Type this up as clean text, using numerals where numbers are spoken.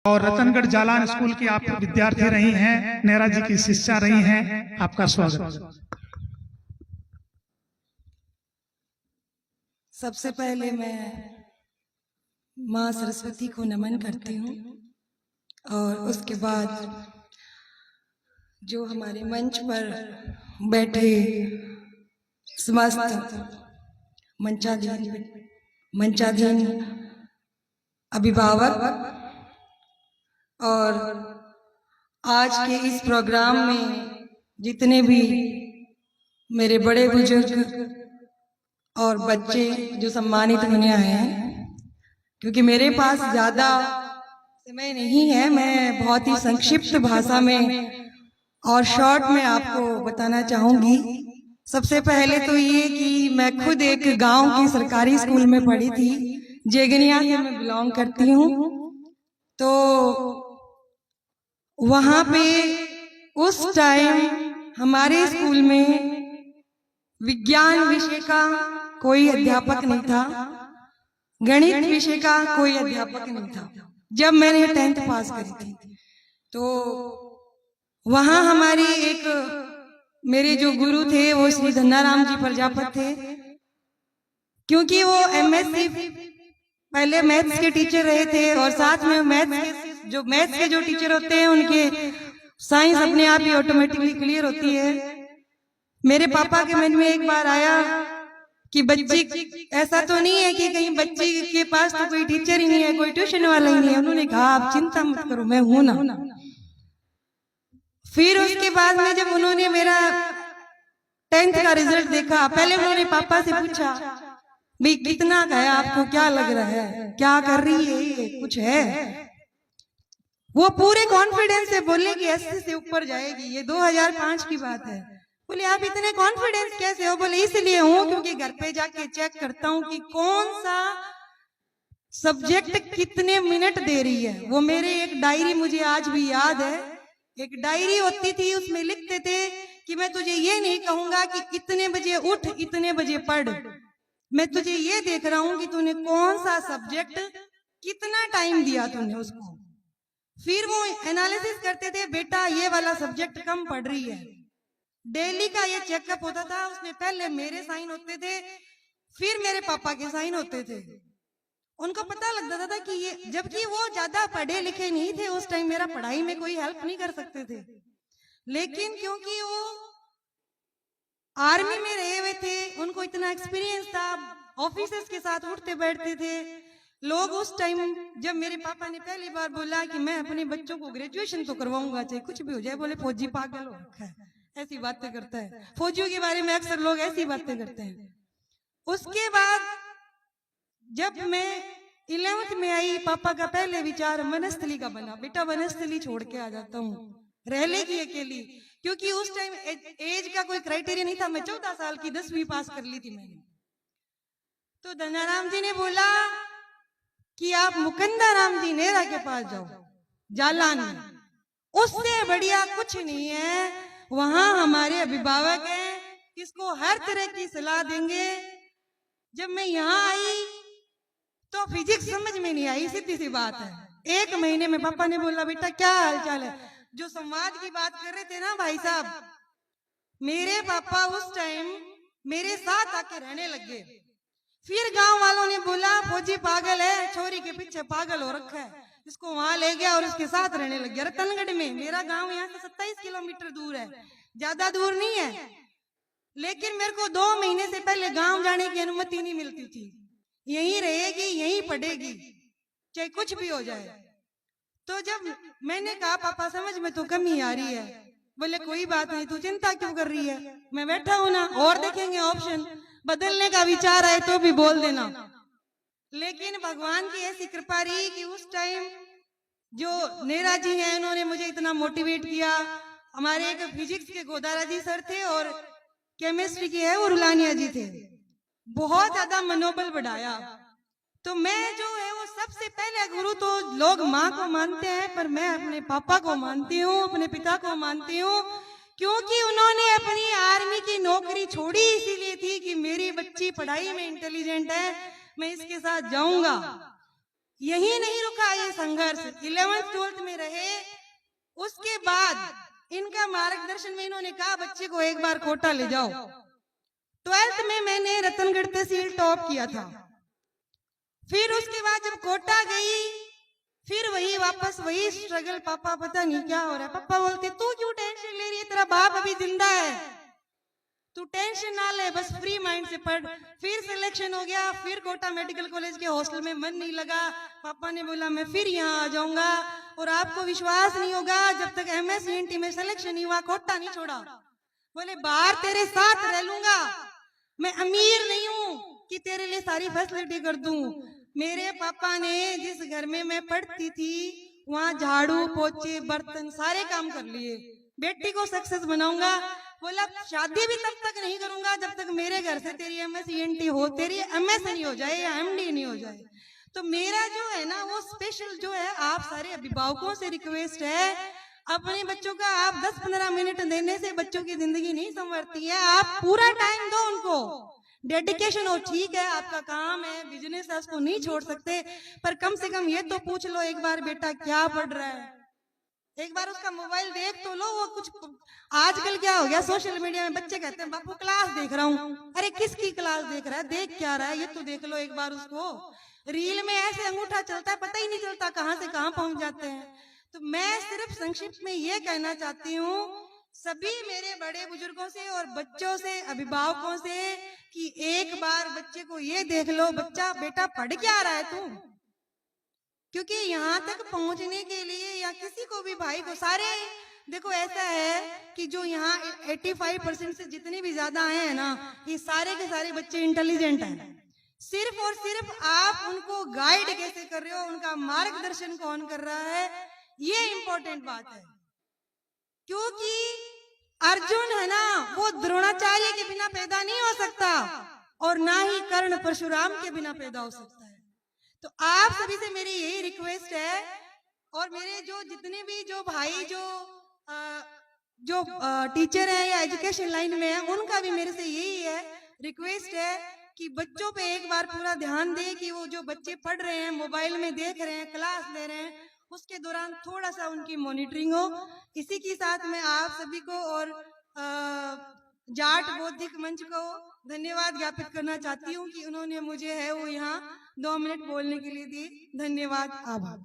और रतनगढ़ जालान स्कूल की आप विद्यार्थी रही हैं, नेहरा जी की शिष्या रही हैं, आपका स्वागत। सबसे पहले मैं माँ सरस्वती को नमन करती हूँ और उसके बाद जो हमारे मंच पर बैठे समस्त मंचाधीन अभिभावक और आज के इस प्रोग्राम में जितने भी मेरे बड़े बुजुर्ग और बच्चे जो सम्मानित होने आए हैं, क्योंकि मेरे पास ज्यादा समय नहीं है, मैं बहुत ही संक्षिप्त भाषा में और शॉर्ट में आपको बताना चाहूंगी। सबसे पहले तो ये कि मैं खुद एक गांव की सरकारी स्कूल में पढ़ी थी, जेगनिया से मैं बिलोंग करती हूँ। तो वहां पे उस टाइम हमारे स्कूल में विज्ञान विषय का कोई अध्यापक नहीं था, गणित विषय का कोई अध्यापक नहीं था जब मैंने 10th पास करी थी। तो वहां हमारी एक मेरे जो गुरु थे वो श्री धन्नाराम जी प्रजापत थे, क्योंकि वो एमएससी पहले मैथ्स के टीचर रहे थे और साथ में मैथ्स के जो टीचर होते हैं उनके साइंस अपने आप ही ऑटोमेटिकली क्लियर होती है। मेरे पापा के मन में एक बार आया कि बच्ची ऐसा तो नहीं है कि कहीं बच्ची के पास तो कोई टीचर ही नहीं है, कोई ट्यूशन वाला ही नहीं है। उन्होंने कहा आप चिंता मत करो, मैं हूं ना। फिर उसके बाद में जब उन्होंने मेरा 10th का रिजल्ट देखा, पहले उन्होंने पापा से पूछा भाई कितना गया, आपको क्या लग रहा है, क्या कर रही है, ये कुछ है? वो पूरे कॉन्फिडेंस से बोले कि 80 से ऊपर जाएगी। ये 2005 की बात है। बोले आप इतने कॉन्फिडेंस कैसे हो? बोले इसलिए हूँ क्योंकि घर पे जाके चेक करता हूँ कि कौन सा सब्जेक्ट कितने मिनट दे रही है। वो मेरे एक डायरी मुझे आज भी याद है, एक डायरी होती थी, उसमें लिखते थे कि मैं तुझे ये नहीं कहूंगा कि इतने बजे उठ इतने बजे पढ़, मैं तुझे ये देख रहा हूं कि तूने कौन सा सब्जेक्ट कितना टाइम दिया तूने उसको। फिर वो एनालिसिस करते थे, बेटा ये वाला सब्जेक्ट कम पढ़ रही है। डेली का ये चेकअप होता था, उसमें पहले मेरे साइन होते थे, फिर मेरे पापा के साइन होते थे। उनको पता लग जाता था कि ये, जबकि वो ज्यादा पढ़े लिखे नहीं थे उस टाइम, मेरा पढ़ाई में कोई हेल्प नहीं कर सकते थे, लेकिन क्योंकि वो आर्मी में रहे हुए थे, उनको इतना एक्सपीरियंस था, ऑफिसर्स के साथ उठते बैठते थे लोग। उस टाइम जब मेरे पापा ने पहली बार बोला कि मैं अपने बच्चों को ग्रेजुएशन तो करवाऊंगा चाहे कुछ भी हो जाए, बोले फौजी पागल हो रखा है, ऐसी बातें करता है। फौजियों के बारे में अक्सर लोग ऐसी बातें करते हैं। उसके बाद जब मैं 11th में आई, पापा का पहले विचार वनस्थली का बना, बेटा वनस्थली छोड़ के आ जाता हूँ, रह लेगी अकेली, क्योंकि उस टाइम एज का कोई क्राइटेरिया नहीं था। मैं 14 साल की 10वीं पास कर ली थी मैंने। तो धन्नाराम जी ने बोला कि आप मुकंदा राम जी नेहरा के पास जाओ जालान में, उससे बढ़िया कुछ नहीं है, वहां हमारे अभिभावक हैं, इसको हर तरह की सलाह देंगे। जब मैं यहाँ आई तो फिजिक्स समझ में नहीं आई, सीधी सी बात है। 1 महीने में पापा ने बोला बेटा क्या हालचाल है, जो संवाद की बात कर रहे थे ना भाई साहब, मेरे पापा उस टाइम मेरे साथ आके रहने लग गए। फिर गांव वालों ने बोला फौजी पागल है, छोरी के पीछे पागल हो रखा है, इसको वहां ले गया और उसके साथ रहने लग गया। रतनगढ़ में, मेरा गांव यहाँ से 27 किलोमीटर दूर है, ज्यादा दूर नहीं है, लेकिन मेरे को 2 महीने से पहले गांव जाने की अनुमति नहीं मिलती थी। यहीं रहेगी, यहीं पढ़ेगी, चाहे कुछ भी हो जाए। तो जब मैंने कहा पापा समझ में तो कमी आ रही है, बोले कोई बात नहीं, तू चिंता क्यों कर रही है, मैं बैठा हूं ना, और देखेंगे ऑप्शन, बदलने का विचार आए तो भी बोल देना। लेकिन भगवान की ऐसी कृपा रही कि उस टाइम जो नेहरा जी हैं उन्होंने मुझे इतना मोटिवेट किया। हमारे एक फिजिक्स के गोदारा जी सर थे और केमिस्ट्री के है वो रुलानिया जी थे, बहुत ज्यादा मनोबल बढ़ाया। तो मैं जो है वो सबसे पहले गुरु तो लोग माँ को मानते हैं, पर मैं अपने पापा को मानती हूँ, अपने पिता को मानती हूँ, क्योंकि उन्होंने अपनी आर्मी की नौकरी छोड़ी इसीलिए थी कि मेरी बच्ची पढ़ाई में इंटेलिजेंट है, मैं इसके साथ जाऊंगा। यही नहीं रुका ये संघर्ष, 11th 12th में रहे। उसके बाद इनका मार्गदर्शन में इन्होंने कहा बच्चे को एक बार कोटा ले जाओ। 12th में मैंने रतनगढ़ तहसील टॉप किया था। फिर उसके बाद जब कोटा गई, फिर वही वापस वही स्ट्रगल। पापा पता नहीं क्या हो रहा है। पापा बोलते तू क्यों टेंशन ले रही है, तेरा बाप अभी जिंदा है, तू टेंशन ना ले, बस फ्री माइंड से पढ़। फिर सिलेक्शन हो गया, फिर कोटा मेडिकल कॉलेज के हॉस्टल में मन नहीं लगा। पापा ने बोला मैं फिर यहाँ आ जाऊंगा, और आपको विश्वास नहीं होगा जब तक MSc में सिलेक्शन नहीं हुआ कोटा नहीं छोड़ा। बोले बाहर तेरे साथ रह लूंगा, मैं अमीर नहीं हूं कि तेरे लिए सारी फैसिलिटी कर दूं। मेरे पापा ने जिस घर में मैं पढ़ती थी वहां झाड़ू पोछे बर्तन सारे काम कर लिए। बेटी को सक्सेस बनाऊंगा। बोला शादी भी तब तक नहीं करूंगा जब तक मेरे घर से तेरी MSc हो, तेरी MS नहीं हो जाए या MD नहीं हो जाए। तो मेरा जो है ना वो स्पेशल जो है, आप सारे अभिभावकों से रिक्वेस्ट है, अपने बच्चों का आप 10-15 मिनट देने से बच्चों की जिंदगी नहीं संवरती है। आप पूरा टाइम दो उनको, डेडिकेशन हो। ठीक है आपका काम है, बिजनेस है, उसको नहीं छोड़ सकते, पर कम से कम ये तो पूछ लो एक बार बेटा क्या पढ़ रहा है, एक बार उसका मोबाइल देख तो लो। वो कुछ आजकल क्या हो गया सोशल मीडिया में, बच्चे कहते हैं बापू क्लास देख रहा हूँ। अरे किसकी क्लास देख रहा है, देख क्या रहा है ये तो देख लो एक बार उसको। रील में ऐसे अंगूठा चलता है, पता ही नहीं चलता कहाँ से कहाँ पहुंच जाते हैं। तो मैं सिर्फ संक्षिप्त में ये कहना चाहती हूँ सभी मेरे बड़े बुजुर्गों से और बच्चों से, अभिभावकों से, कि एक बार बच्चे को ये देख लो, बच्चा बेटा पढ़ क्या रहा है तू। क्योंकि यहाँ तक पहुंचने के लिए या किसी को भी भाई को, सारे देखो ऐसा है कि जो यहाँ 85% से जितने भी ज्यादा आए हैं ना, ये सारे के सारे बच्चे इंटेलिजेंट हैं। सिर्फ और सिर्फ आप उनको गाइड कैसे कर रहे हो, उनका मार्गदर्शन कौन कर रहा है, ये इंपॉर्टेंट बात है। क्योंकि अर्जुन है ना वो द्रोणाचार्य के बिना पैदा नहीं हो सकता, और ना ही कर्ण परशुराम के बिना पैदा हो सकता है। तो आप सभी से मेरी यही रिक्वेस्ट है, और मेरे जो जितने भी जो भाई जो टीचर है या एजुकेशन लाइन में है, उनका भी मेरे से यही है रिक्वेस्ट है कि बच्चों पे एक बार पूरा ध्यान दे कि वो जो बच्चे पढ़ रहे हैं, मोबाइल में देख रहे हैं, क्लास ले रहे हैं, उसके दौरान थोड़ा सा उनकी मॉनिटरिंग हो। इसी के साथ मैं आप सभी को और जाट बौद्धिक मंच को धन्यवाद ज्ञापित करना चाहती हूँ कि उन्होंने मुझे है वो यहाँ 2 मिनट बोलने के लिए दी। धन्यवाद, आभार।